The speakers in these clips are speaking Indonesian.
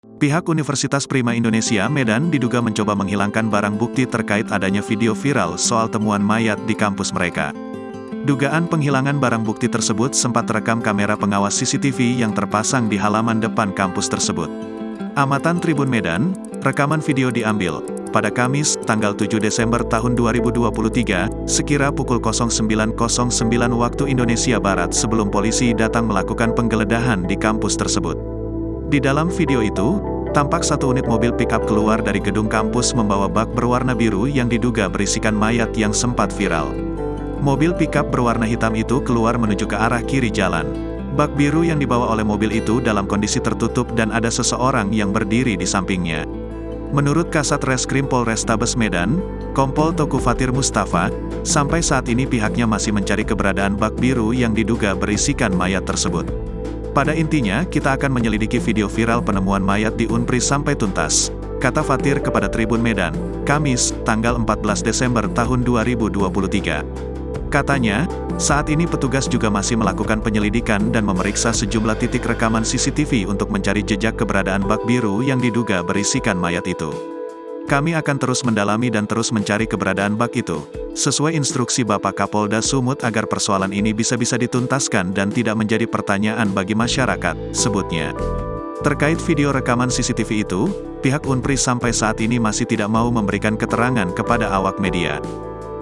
Pihak Universitas Prima Indonesia Medan diduga mencoba menghilangkan barang bukti terkait adanya video viral soal temuan mayat di kampus mereka. Dugaan penghilangan barang bukti tersebut sempat terekam kamera pengawas CCTV yang terpasang di halaman depan kampus tersebut. Amatan Tribun Medan, rekaman video diambil pada Kamis, tanggal 7 Desember tahun 2023, sekira pukul 09.09 waktu Indonesia Barat sebelum polisi datang melakukan penggeledahan di kampus tersebut. Di dalam video itu, tampak satu unit mobil pick-up keluar dari gedung kampus membawa bak berwarna biru yang diduga berisikan mayat yang sempat viral. Mobil pick-up berwarna hitam itu keluar menuju ke arah kiri jalan. Bak biru yang dibawa oleh mobil itu dalam kondisi tertutup dan ada seseorang yang berdiri di sampingnya. Menurut Kasat Reskrim Polrestabes Medan, Kompol Toku Fatir Mustafa, sampai saat ini pihaknya masih mencari keberadaan bak biru yang diduga berisikan mayat tersebut. Pada intinya, kita akan menyelidiki video viral penemuan mayat di Unpri sampai tuntas, kata Fatir kepada Tribun Medan, Kamis, tanggal 14 Desember tahun 2023. Katanya, saat ini petugas juga masih melakukan penyelidikan dan memeriksa sejumlah titik rekaman CCTV untuk mencari jejak keberadaan bak biru yang diduga berisikan mayat itu. Kami akan terus mendalami dan terus mencari keberadaan bak itu, sesuai instruksi Bapak Kapolda Sumut agar persoalan ini bisa dituntaskan dan tidak menjadi pertanyaan bagi masyarakat, sebutnya. Terkait video rekaman CCTV itu, pihak Unpri sampai saat ini masih tidak mau memberikan keterangan kepada awak media.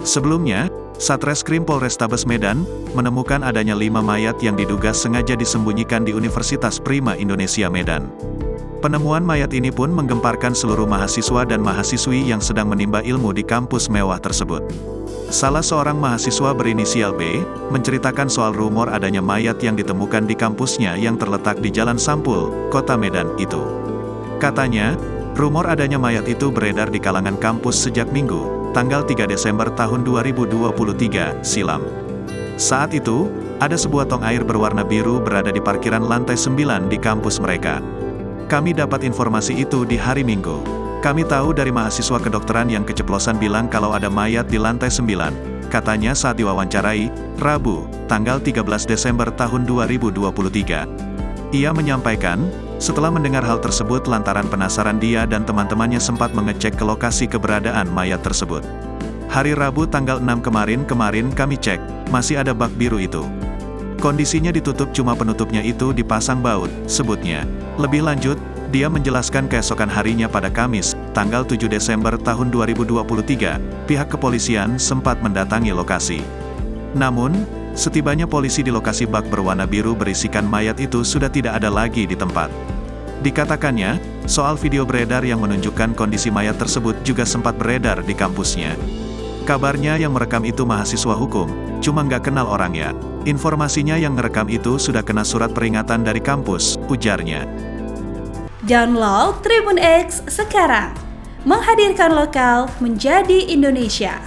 Sebelumnya, Satreskrim Polrestabes Medan menemukan adanya 5 mayat yang diduga sengaja disembunyikan di Universitas Prima Indonesia Medan. Penemuan mayat ini pun menggemparkan seluruh mahasiswa dan mahasiswi yang sedang menimba ilmu di kampus mewah tersebut. Salah seorang mahasiswa berinisial B, menceritakan soal rumor adanya mayat yang ditemukan di kampusnya yang terletak di Jalan Sampul, Kota Medan itu. Katanya, rumor adanya mayat itu beredar di kalangan kampus sejak Minggu, tanggal 3 Desember tahun 2023, silam. Saat itu, ada sebuah tong air berwarna biru berada di parkiran lantai 9 di kampus mereka. Kami dapat informasi itu di hari Minggu. Kami tahu dari mahasiswa kedokteran yang keceplosan bilang kalau ada mayat di lantai 9, katanya saat diwawancarai, Rabu, tanggal 13 Desember tahun 2023. Ia menyampaikan, setelah mendengar hal tersebut lantaran penasaran dia dan teman-temannya sempat mengecek ke lokasi keberadaan mayat tersebut. Hari Rabu tanggal 6 kemarin kami cek, masih ada bak biru itu. Kondisinya ditutup cuma penutupnya itu dipasang baut, sebutnya. Lebih lanjut, dia menjelaskan keesokan harinya pada Kamis, tanggal 7 Desember tahun 2023, pihak kepolisian sempat mendatangi lokasi. Namun, setibanya polisi di lokasi bak berwarna biru berisikan mayat itu sudah tidak ada lagi di tempat. Dikatakannya, soal video beredar yang menunjukkan kondisi mayat tersebut juga sempat beredar di kampusnya. Kabarnya yang merekam itu mahasiswa hukum, cuma nggak kenal orangnya. Informasinya yang ngerekam itu sudah kena surat peringatan dari kampus, ujarnya. Download Tribun X sekarang, menghadirkan lokal menjadi Indonesia.